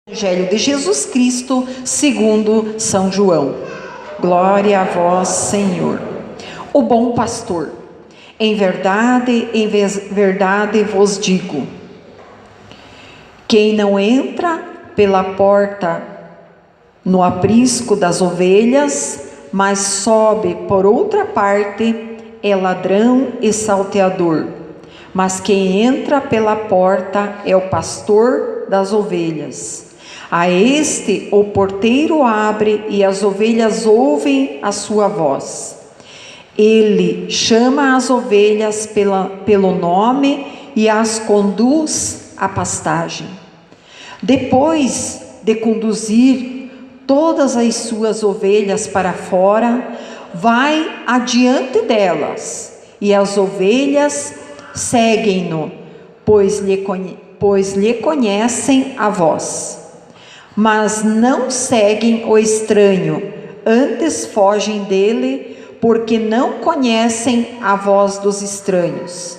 Evangelho de Jesus Cristo, segundo São João. Glória a vós, Senhor. O bom pastor. Em verdade vos digo, quem não entra pela porta no aprisco das ovelhas, mas sobe por outra parte, é ladrão e salteador. Mas quem entra pela porta é o pastor das ovelhas. A este o porteiro abre e as ovelhas ouvem a sua voz. Ele chama as ovelhas pelo nome e as conduz à pastagem. Depois de conduzir todas as suas ovelhas para fora, vai adiante delas, e as ovelhas seguem-no, pois lhe conhecem a voz. Mas não seguem o estranho, antes fogem dele, porque não conhecem a voz dos estranhos.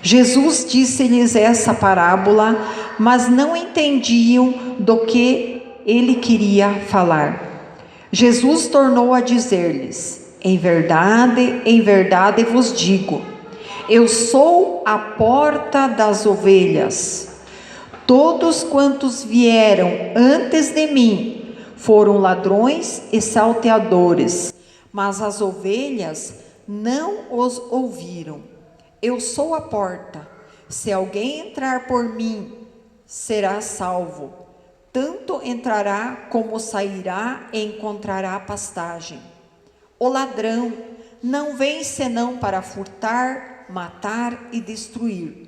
Jesus disse-lhes essa parábola, mas não entendiam do que ele queria falar. Jesus tornou a dizer-lhes: em verdade vos digo, eu sou a porta das ovelhas. Todos quantos vieram antes de mim foram ladrões e salteadores, mas as ovelhas não os ouviram. Eu sou a porta. Se alguém entrar por mim, será salvo. Tanto entrará como sairá e encontrará pastagem. O ladrão não vem senão para furtar, matar e destruir.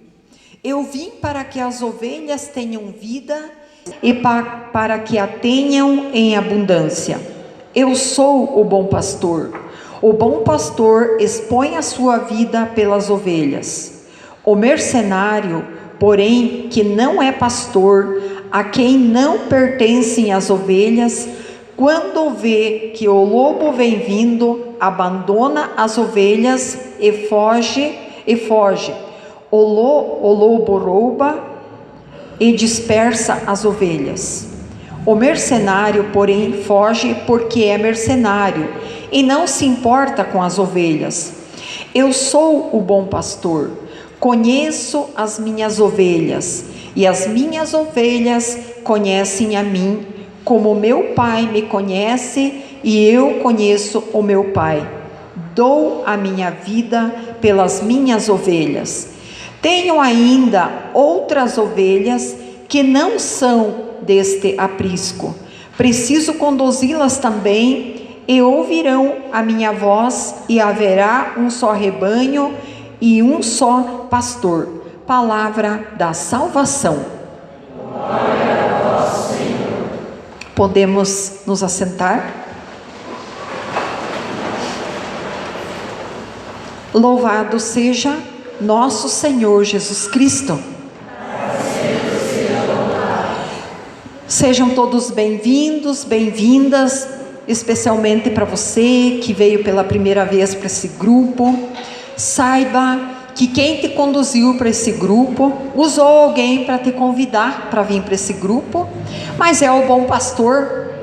Eu vim para que as ovelhas tenham vida e para que a tenham em abundância. Eu sou o bom pastor. O bom pastor expõe a sua vida pelas ovelhas. O mercenário, porém, que não é pastor, a quem não pertencem as ovelhas, quando vê que o lobo vem vindo, abandona as ovelhas e foge. O lobo rouba e dispersa as ovelhas. O mercenário, porém, foge porque é mercenário e não se importa com as ovelhas. Eu sou o bom pastor, conheço as minhas ovelhas, e as minhas ovelhas conhecem a mim, como meu Pai me conhece e eu conheço o meu Pai. Dou a minha vida pelas minhas ovelhas. Tenho ainda outras ovelhas que não são deste aprisco. Preciso conduzi-las também, e ouvirão a minha voz, e haverá um só rebanho e um só pastor. Palavra da salvação. Glória a vós, Senhor. Podemos nos assentar? Louvado seja nosso Senhor Jesus Cristo. Sejam todos bem-vindos, bem-vindas, especialmente para você que veio pela primeira vez para esse grupo. Saiba que quem te conduziu para esse grupo usou alguém para te convidar para vir para esse grupo, mas é o bom pastor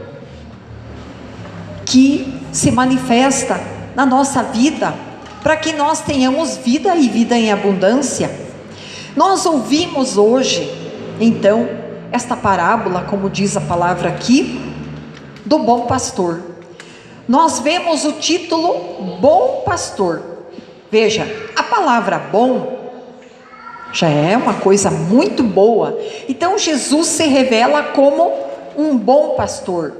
que se manifesta na nossa vida, para que nós tenhamos vida e vida em abundância. Nós ouvimos hoje, então, esta parábola, como diz a palavra aqui, do bom pastor. Nós vemos o título Bom Pastor. Veja, a palavra bom já é uma coisa muito boa. Então Jesus se revela como um bom pastor.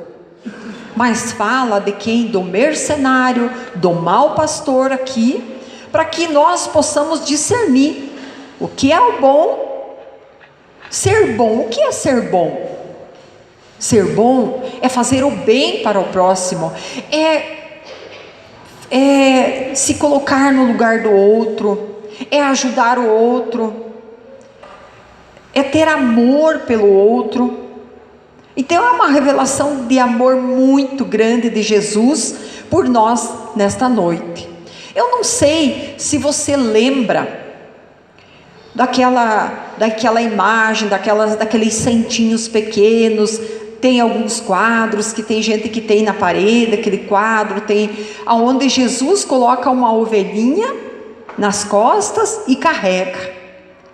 Mas fala de quem? Do mercenário, do mau pastor aqui, para que nós possamos discernir o que é o bom. Ser bom, o que é ser bom? Ser bom é fazer o bem para o próximo, é se colocar no lugar do outro, é ajudar o outro, é ter amor pelo outro. Então é uma revelação de amor muito grande de Jesus por nós nesta noite. Eu não sei se você lembra daquela imagem, daqueles santinhos pequenos. Tem alguns quadros que tem gente que tem na parede, aquele quadro, tem aonde Jesus coloca uma ovelhinha nas costas e carrega.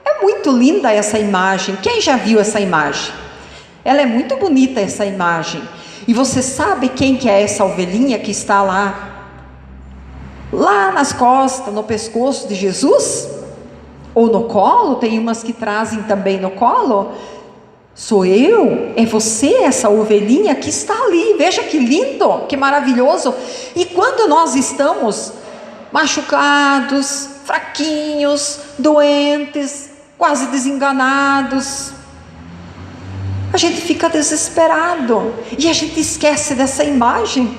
É muito linda essa imagem. Quem já viu essa imagem? Ela é muito bonita, essa imagem. E você sabe quem que é essa ovelhinha que está lá nas costas, no pescoço de Jesus? Ou no colo? Tem umas que trazem também no colo. Sou eu, é você, essa ovelhinha que está ali. Veja que lindo, que maravilhoso. E quando nós estamos machucados, fraquinhos, doentes, quase desenganados, a gente fica desesperado e a gente esquece dessa imagem,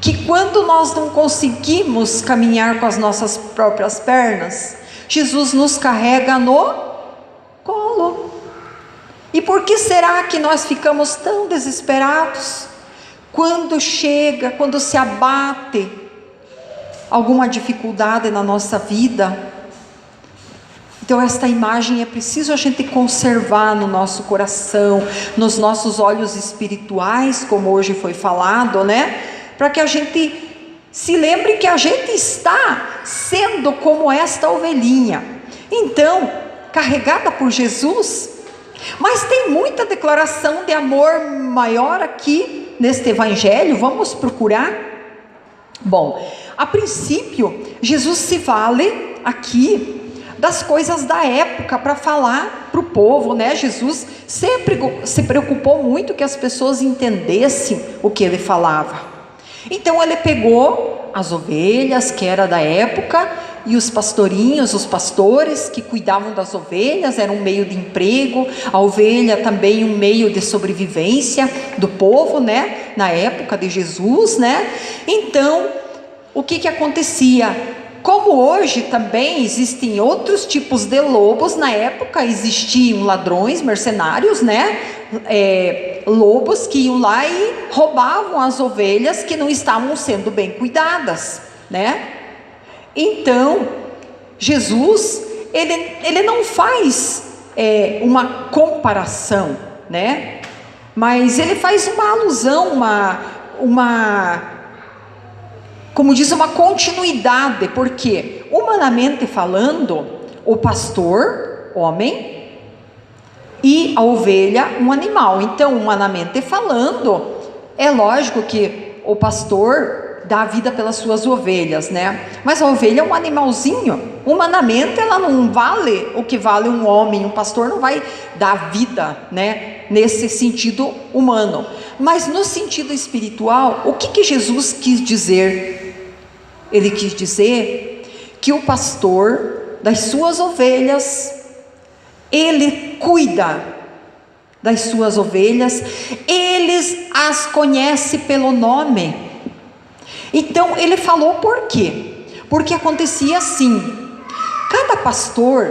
que quando nós não conseguimos caminhar com as nossas próprias pernas, Jesus nos carrega no colo. E por que será que nós ficamos tão desesperados quando se abate alguma dificuldade na nossa vida? Então esta imagem é preciso a gente conservar no nosso coração, nos nossos olhos espirituais, como hoje foi falado, né? Para que a gente se lembre que a gente está sendo como esta ovelhinha, então, carregada por Jesus. Mas tem muita declaração de amor maior aqui neste evangelho, vamos procurar? Bom, a princípio, Jesus se vale aqui das coisas da época para falar para o povo, né? Jesus sempre se preocupou muito que as pessoas entendessem o que ele falava. Então ele pegou as ovelhas, que era da época, e os pastorinhos, os pastores que cuidavam das ovelhas, era um meio de emprego, a ovelha também um meio de sobrevivência do povo, né? Na época de Jesus, né? Então, o que acontecia? Como hoje também existem outros tipos de lobos, na época existiam ladrões, mercenários, né? Lobos que iam lá e roubavam as ovelhas que não estavam sendo bem cuidadas, né? Então, Jesus, ele não faz uma comparação, né? Mas ele faz uma alusão, como diz, uma continuidade, porque, humanamente falando, o pastor, homem, e a ovelha, um animal. Então, humanamente falando, é lógico que o pastor dá a vida pelas suas ovelhas, né? Mas a ovelha é um animalzinho. Humanamente ela não vale o que vale um homem. Um pastor não vai dar vida, né? Nesse sentido humano. Mas no sentido espiritual, o que Jesus quis dizer? Ele quis dizer que o pastor das suas ovelhas, ele cuida das suas ovelhas, ele as conhece pelo nome. Então ele falou por quê? Porque acontecia assim: cada pastor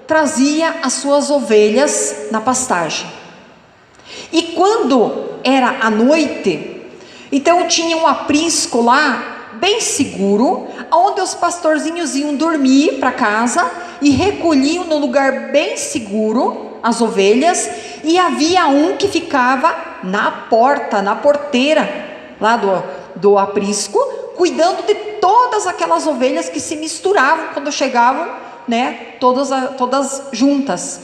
trazia as suas ovelhas na pastagem, e quando era à noite, então tinha um aprisco lá, bem seguro, onde os pastorzinhos iam dormir para casa, e recolhiam no lugar bem seguro as ovelhas, e havia um que ficava na porta, na porteira lá do aprisco, cuidando de todas aquelas ovelhas que se misturavam quando chegavam, né, todas juntas.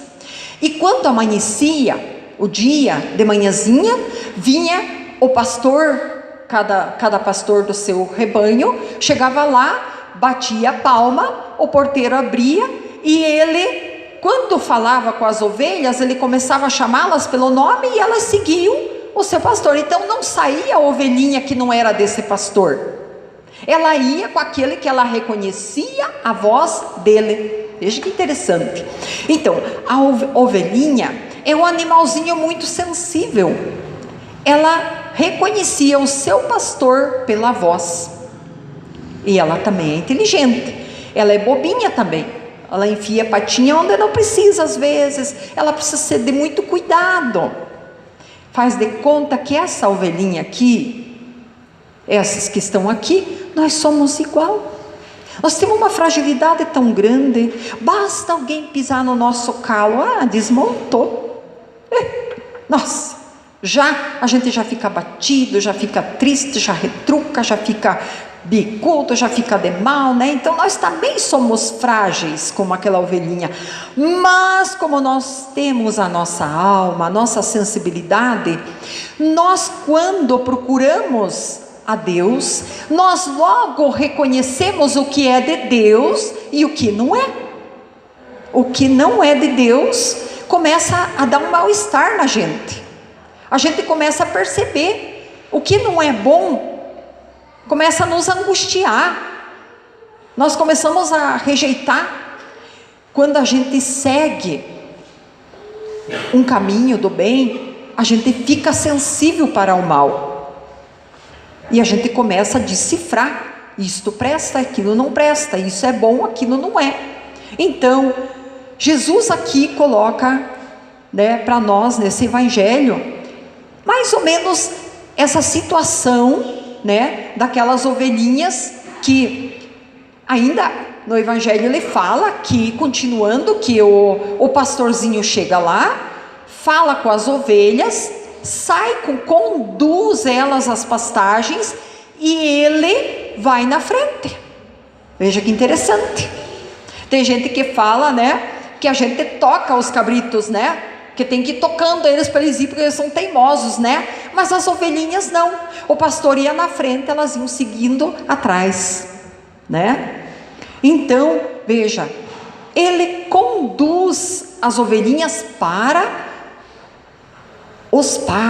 E quando amanhecia o dia, de manhãzinha, vinha o pastor, cada pastor do seu rebanho, chegava lá, batia a palma, o porteiro abria, e ele, quando falava com as ovelhas, ele começava a chamá-las pelo nome, e elas seguiam o seu pastor. Então não saía a ovelhinha que não era desse pastor, ela ia com aquele que ela reconhecia a voz dele. Veja que interessante. Então a ovelhinha é um animalzinho muito sensível, ela reconhecia o seu pastor pela voz, e ela também é inteligente, ela é bobinha também, ela enfia a patinha onde não precisa às vezes, ela precisa ser de muito cuidado. Faz de conta que essa ovelhinha aqui, essas que estão aqui, nós somos igual. Nós temos uma fragilidade tão grande, basta alguém pisar no nosso calo, desmontou. Nossa, a gente já fica abatido, já fica triste, já retruca, já fica bicudo, já fica de mal, né? Então nós também somos frágeis, como aquela ovelhinha, mas como nós temos a nossa alma, a nossa sensibilidade, nós, quando procuramos a Deus, nós logo reconhecemos o que é de Deus e o que não é. O que não é de Deus começa a dar um mal-estar na gente. A gente começa a perceber o que não é bom, começa a nos angustiar. Nós começamos a rejeitar. Quando a gente segue um caminho do bem, a gente fica sensível para o mal. E a gente começa a decifrar: isto presta, aquilo não presta, isso é bom, aquilo não é. Então, Jesus aqui coloca, né, para nós nesse evangelho, mais ou menos essa situação, né, daquelas ovelhinhas que ainda no evangelho ele fala que, continuando, que o pastorzinho chega lá, fala com as ovelhas, conduz elas às pastagens e ele vai na frente. Veja que interessante. Tem gente que fala, né, que a gente toca os cabritos, né, que tem que ir tocando eles para eles ir, porque eles são teimosos, né? Mas as ovelhinhas não. O pastor ia na frente, elas iam seguindo atrás, né? Então, veja, ele conduz as ovelhinhas para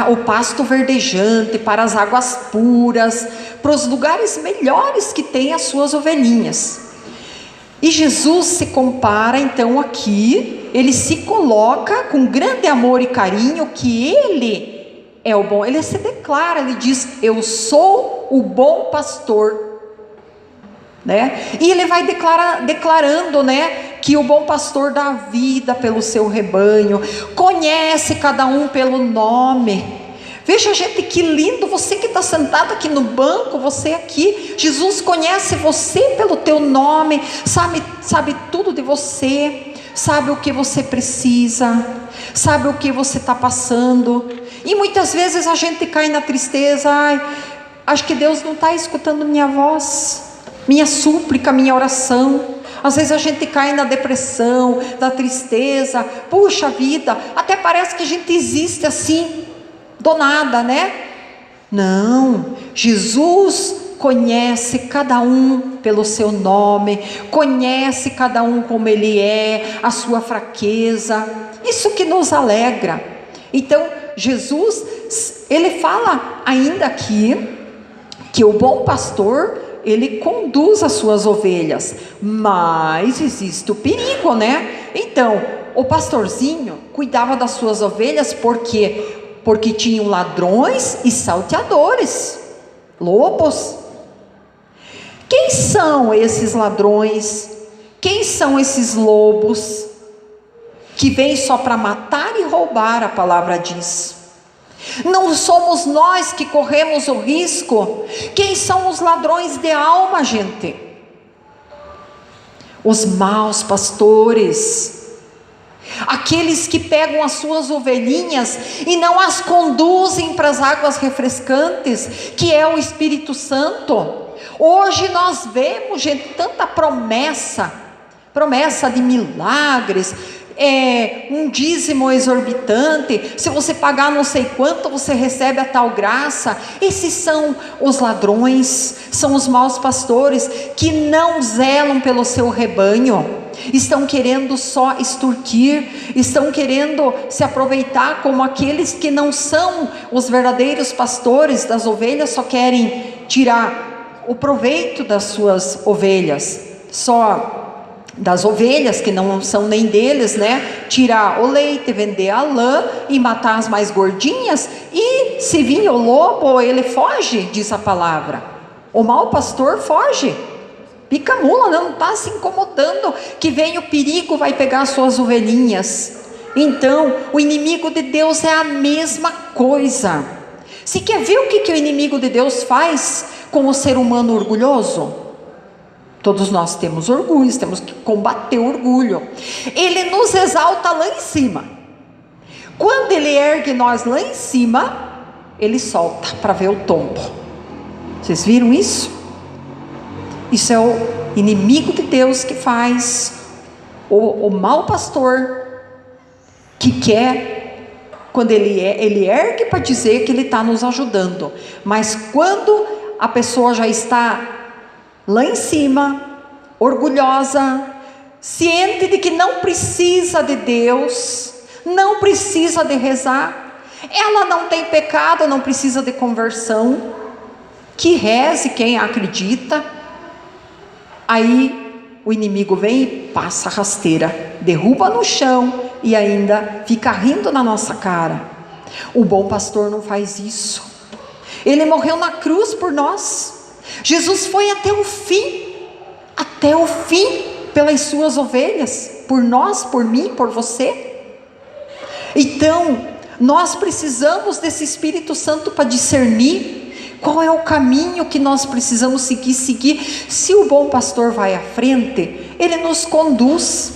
o pasto verdejante, para as águas puras, para os lugares melhores que tem as suas ovelhinhas. E Jesus se compara então aqui, ele se coloca com grande amor e carinho que ele é o bom, ele se declara, ele diz: eu sou o bom pastor, né? E ele vai declarando, né, que o bom pastor dá vida pelo seu rebanho, conhece cada um pelo nome. Veja, gente, que lindo, você que está sentado aqui no banco, você aqui, Jesus conhece você pelo teu nome, sabe tudo de você, sabe o que você precisa, sabe o que você está passando. E muitas vezes a gente cai na tristeza: acho que Deus não está escutando minha voz, minha súplica, minha oração. Às vezes a gente cai na depressão, na tristeza, puxa vida, até parece que a gente existe assim, do nada, né? Não, Jesus conhece cada um pelo seu nome, conhece cada um como ele é, a sua fraqueza, isso que nos alegra. Então, Jesus, ele fala ainda aqui, que o bom pastor, ele conduz as suas ovelhas, mas existe o perigo, né? Então, o pastorzinho cuidava das suas ovelhas, porque tinham ladrões e salteadores, lobos. Quem são esses ladrões? Quem são esses lobos? Que vêm só para matar e roubar, a palavra diz. Não somos nós que corremos o risco. Quem são os ladrões de alma, gente? Os maus pastores. Aqueles que pegam as suas ovelhinhas e não as conduzem para as águas refrescantes, que é o Espírito Santo. Hoje nós vemos, gente, tanta promessa de milagres, um dízimo exorbitante, se você pagar não sei quanto, você recebe a tal graça. Esses são os ladrões, são os maus pastores, que não zelam pelo seu rebanho, estão querendo só extorquir, estão querendo se aproveitar, como aqueles que não são os verdadeiros pastores das ovelhas, só querem tirar o proveito das suas ovelhas, só das ovelhas que não são nem deles, né? Tirar o leite, vender a lã e matar as mais gordinhas. E se vir o lobo, ele foge, diz a palavra. O mau pastor foge, pica mula, não está se incomodando que vem o perigo, vai pegar as suas ovelhinhas. Então, o inimigo de Deus é a mesma coisa. Se quer ver o que o inimigo de Deus faz com o ser humano orgulhoso? Todos nós temos orgulho, temos que combater o orgulho. Ele nos exalta lá em cima. Quando Ele ergue nós lá em cima, Ele solta para ver o tombo. Vocês viram isso? Isso é o inimigo de Deus que faz, o mau pastor, que quer, quando ele ergue para dizer que ele está nos ajudando, mas quando a pessoa já está lá em cima, orgulhosa, ciente de que não precisa de Deus, não precisa de rezar, ela não tem pecado, não precisa de conversão, que reze quem acredita. Aí o inimigo vem e passa a rasteira, derruba no chão e ainda fica rindo na nossa cara. O bom pastor não faz isso. Ele morreu na cruz por nós. Jesus foi até o fim, pelas suas ovelhas, por nós, por mim, por você. Então, nós precisamos desse Espírito Santo para discernir qual é o caminho que nós precisamos seguir. Se o bom pastor vai à frente, ele nos conduz.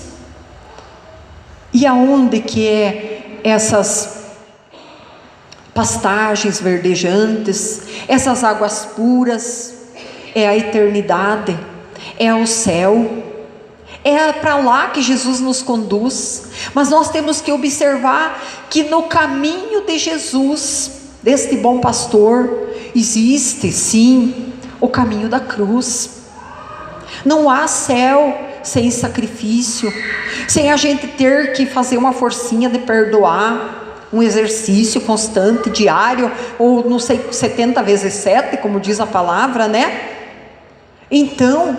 E aonde que é essas pastagens verdejantes, essas águas puras? É a eternidade, é o céu, é para lá que Jesus nos conduz. Mas nós temos que observar que no caminho de Jesus, deste bom pastor, existe sim o caminho da cruz. Não há céu sem sacrifício, sem a gente ter que fazer uma forcinha de perdoar, um exercício constante, diário, ou não sei, 70 vezes 7, como diz a palavra, né? Então,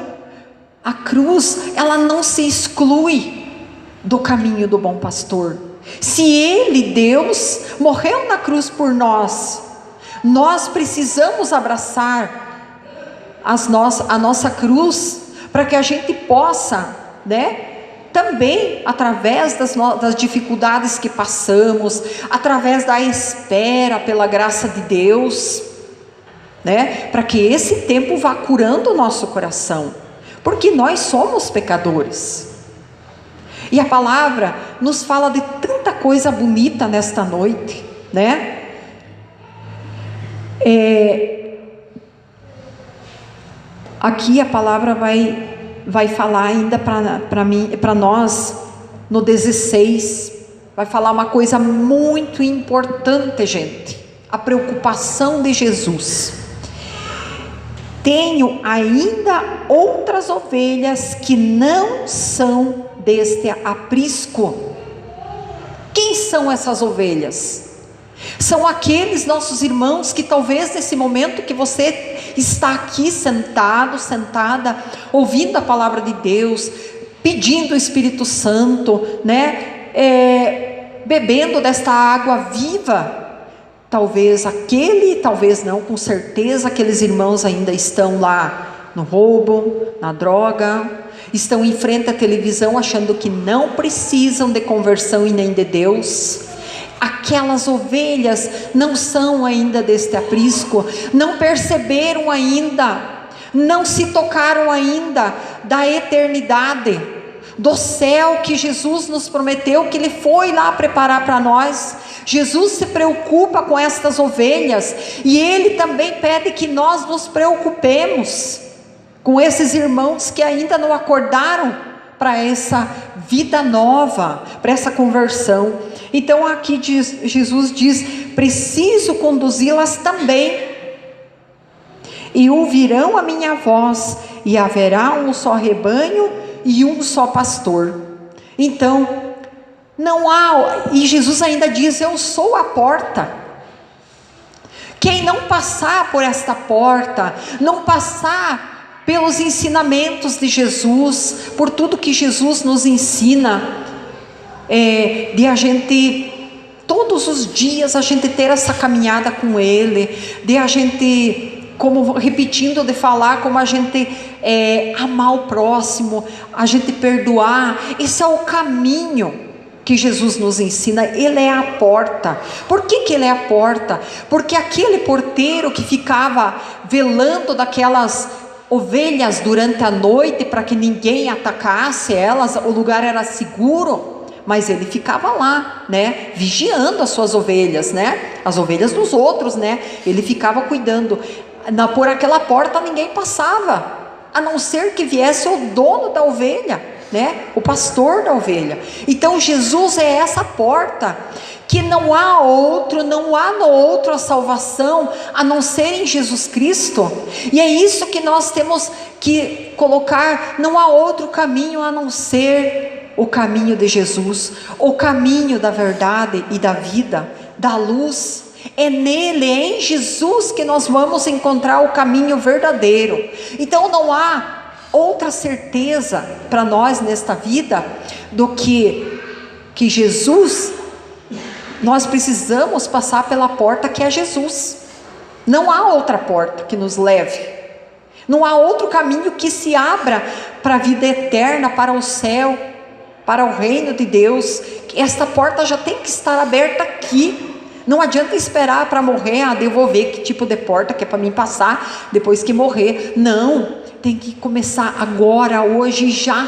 a cruz, ela não se exclui do caminho do bom pastor. Se Ele, Deus, morreu na cruz por nós, nós precisamos abraçar a nossa cruz, para que a gente possa, né, também através das dificuldades que passamos, através da espera pela graça de Deus, né, para que esse tempo vá curando o nosso coração, porque nós somos pecadores. E a palavra nos fala de tanta coisa bonita nesta noite, né? Aqui a palavra vai falar ainda para nós, no 16, vai falar uma coisa muito importante, gente, a preocupação de Jesus. Tenho ainda outras ovelhas que não são deste aprisco. Quem são essas ovelhas? São aqueles nossos irmãos que talvez nesse momento que você está aqui sentado, sentada, ouvindo a palavra de Deus, pedindo o Espírito Santo, né? Bebendo desta água viva. Talvez talvez não, com certeza aqueles irmãos ainda estão lá no roubo, na droga, estão em frente à televisão achando que não precisam de conversão e nem de Deus. Aquelas ovelhas não são ainda deste aprisco, não perceberam ainda, não se tocaram ainda da eternidade, do céu que Jesus nos prometeu, que Ele foi lá preparar para nós. Jesus se preocupa com estas ovelhas, e Ele também pede que nós nos preocupemos com esses irmãos que ainda não acordaram para essa vida nova, para essa conversão. Então aqui Jesus diz: preciso conduzi-las também, e ouvirão a minha voz, e haverá um só rebanho e um só pastor. Então, não há, e Jesus ainda diz: eu sou a porta. Quem não passar por esta porta, não passar pelos ensinamentos de Jesus, por tudo que Jesus nos ensina, de a gente, todos os dias, a gente ter essa caminhada com Ele, de a gente, como repetindo, de falar como a gente amar o próximo, a gente perdoar. Esse é o caminho que Jesus nos ensina. Ele é a porta. Por que Ele é a porta? Porque aquele porteiro que ficava velando daquelas ovelhas durante a noite para que ninguém atacasse elas, o lugar era seguro, mas ele ficava lá, né, vigiando as suas ovelhas, né, as ovelhas dos outros, né, ele ficava cuidando. Por aquela porta ninguém passava, a não ser que viesse o dono da ovelha, né, o pastor da ovelha. Então Jesus é essa porta, que não há no outro a salvação, a não ser em Jesus Cristo. E é isso que nós temos que colocar, não há outro caminho a não ser o caminho de Jesus, o caminho da verdade e da vida, da luz. É nele, é em Jesus que nós vamos encontrar o caminho verdadeiro. Então não há outra certeza para nós nesta vida do que Jesus. Nós precisamos passar pela porta que é Jesus. Não há outra porta que nos leve, não há outro caminho que se abra para a vida eterna, para o céu, para o reino de Deus. Esta porta já tem que estar aberta aqui. Não adianta esperar para morrer, eu vou ver que tipo de porta que é para mim passar depois que morrer. Não, tem que começar agora, hoje, já.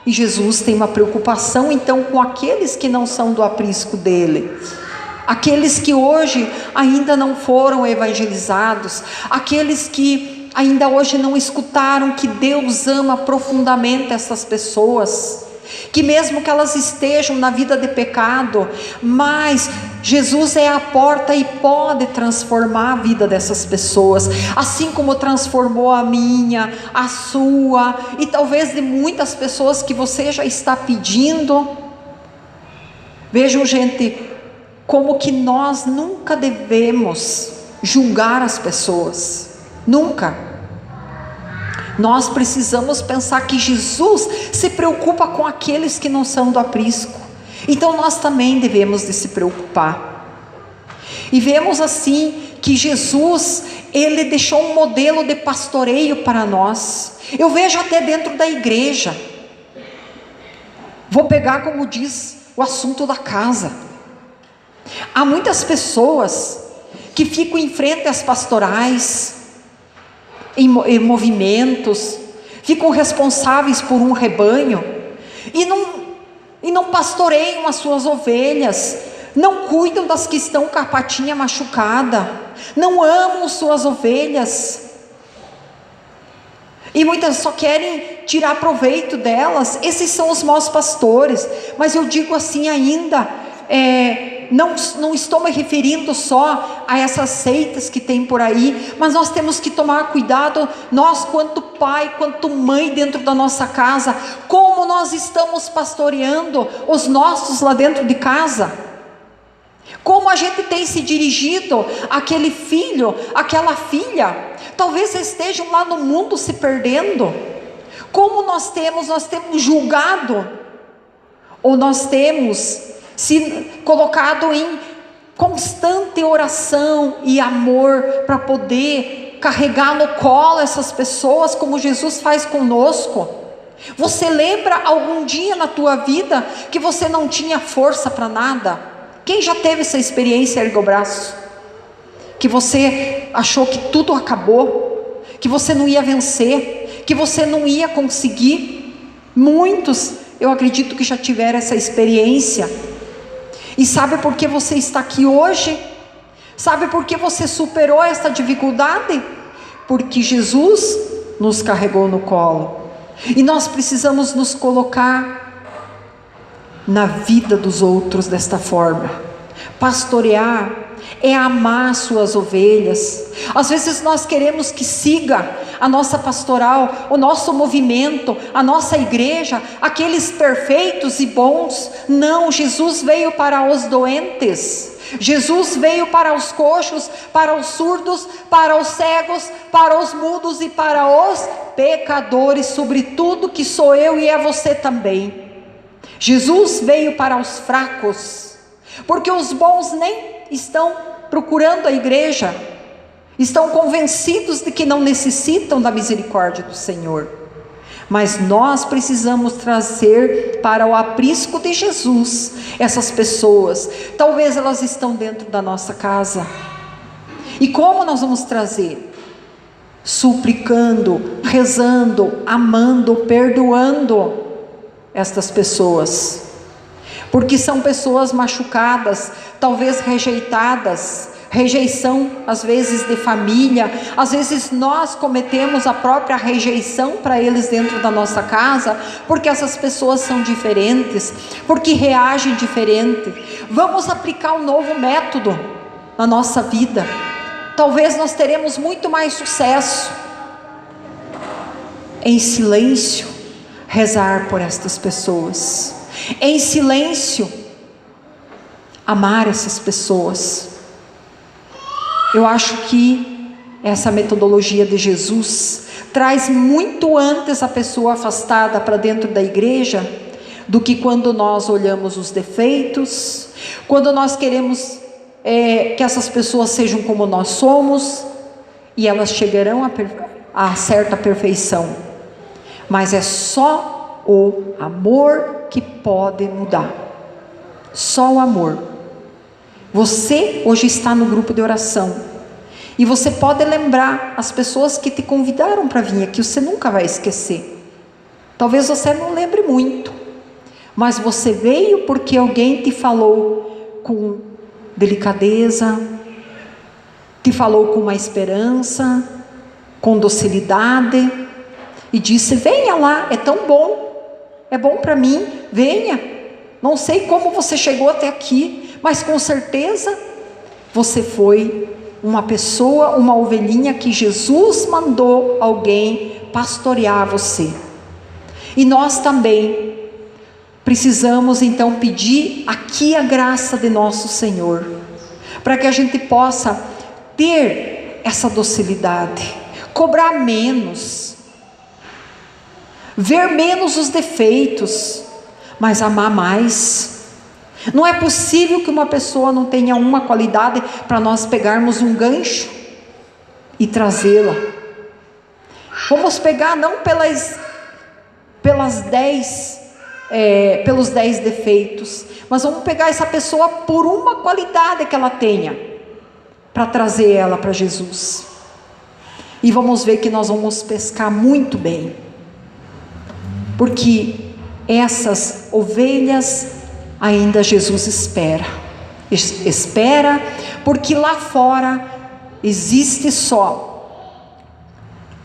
E Jesus tem uma preocupação então com aqueles que não são do aprisco dele, aqueles que hoje ainda não foram evangelizados, aqueles que ainda hoje não escutaram que Deus ama profundamente essas pessoas, que mesmo que elas estejam na vida de pecado, mas Jesus é a porta e pode transformar a vida dessas pessoas, assim como transformou a minha, a sua, e talvez de muitas pessoas que você já está pedindo. Vejam, gente, como que nós nunca devemos julgar as pessoas, nunca. Nós precisamos pensar que Jesus se preocupa com aqueles que não são do aprisco, então nós também devemos de se preocupar. E vemos assim que Jesus, ele deixou um modelo de pastoreio para nós. Eu vejo até dentro da igreja, vou pegar como diz o assunto da casa. Há muitas pessoas que ficam em frente às pastorais, em movimentos, ficam responsáveis por um rebanho, e não pastoreiam as suas ovelhas, não cuidam das que estão com a patinha machucada, não amam suas ovelhas, e muitas só querem tirar proveito delas. Esses são os maus pastores. Mas eu digo assim ainda, não estou me referindo só a essas seitas que tem por aí, mas nós temos que tomar cuidado, nós quanto pai, quanto mãe dentro da nossa casa, como nós estamos pastoreando os nossos lá dentro de casa, como a gente tem se dirigido àquele filho, àquela filha, talvez estejam lá no mundo se perdendo, como nós temos julgado, ou nós temos se colocado em constante oração e amor para poder carregar no colo essas pessoas, como Jesus faz conosco. Você lembra algum dia na tua vida que você não tinha força para nada? Quem já teve essa experiência? Erga o braço. Que você achou que tudo acabou, que você não ia vencer, que você não ia conseguir. Muitos, eu acredito que já tiveram essa experiência. E sabe por que você está aqui hoje? Sabe por que você superou esta dificuldade? Porque Jesus nos carregou no colo. E nós precisamos nos colocar na vida dos outros desta forma. Pastorear é amar suas ovelhas. Às vezes nós queremos que siga a nossa pastoral, o nosso movimento, a nossa igreja, aqueles perfeitos e bons. Não, Jesus veio para os doentes, Jesus veio para os coxos, para os surdos, para os cegos, para os mudos e para os pecadores, sobretudo que sou eu e é você também. Jesus veio para os fracos, porque os bons nem estão procurando a igreja, estão convencidos de que não necessitam da misericórdia do Senhor. Mas nós precisamos trazer para o aprisco de Jesus essas pessoas. Talvez elas estão dentro da nossa casa. E como nós vamos trazer? suplicando, rezando, amando, perdoando estas pessoas, porque são pessoas machucadas, talvez rejeitadas, rejeição às vezes de família, às vezes nós cometemos a própria rejeição para eles dentro da nossa casa, porque essas pessoas são diferentes, porque reagem diferente. Vamos aplicar um novo método na nossa vida, talvez nós teremos muito mais sucesso. Em silêncio, rezar por estas pessoas, em silêncio, amar essas pessoas. Eu acho que essa metodologia de Jesus traz muito antes a pessoa afastada para dentro da igreja, do que quando nós olhamos os defeitos, quando nós queremos que essas pessoas sejam como nós somos, e elas chegarão a certa perfeição, mas é só o amor que pode mudar, só o amor. Você hoje está no grupo de oração, e você pode lembrar as pessoas que te convidaram para vir aqui, você nunca vai esquecer. Talvez você não lembre muito, mas você veio porque alguém te falou com delicadeza, te falou com uma esperança, com docilidade, e disse: venha lá, é tão bom, é bom para mim, venha. Não sei como você chegou até aqui, mas com certeza você foi uma pessoa, uma ovelhinha que Jesus mandou alguém pastorear você. E nós também precisamos então pedir aqui a graça de nosso Senhor, para que a gente possa ter essa docilidade, cobrar menos, ver menos os defeitos, mas amar mais. Não é possível que uma pessoa não tenha uma qualidade para nós pegarmos um gancho e trazê-la. Vamos pegar não pelos 10 defeitos, mas vamos pegar essa pessoa por uma qualidade que ela tenha, para trazer ela para Jesus. E vamos ver que nós vamos pescar muito bem, porque essas ovelhas ainda Jesus espera, porque lá fora existe só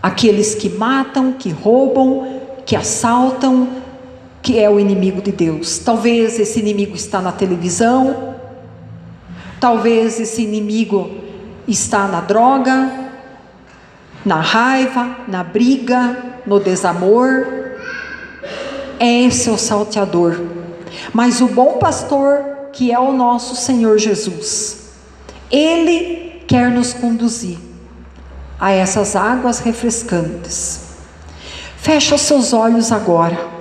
aqueles que matam, que roubam, que assaltam, que é o inimigo de Deus. Talvez esse inimigo está na televisão, talvez esse inimigo está na droga, na raiva, na briga, no desamor. Esse é o salteador. Mas o bom pastor, que é o nosso Senhor Jesus, Ele quer nos conduzir a essas águas refrescantes. Fecha os seus olhos agora.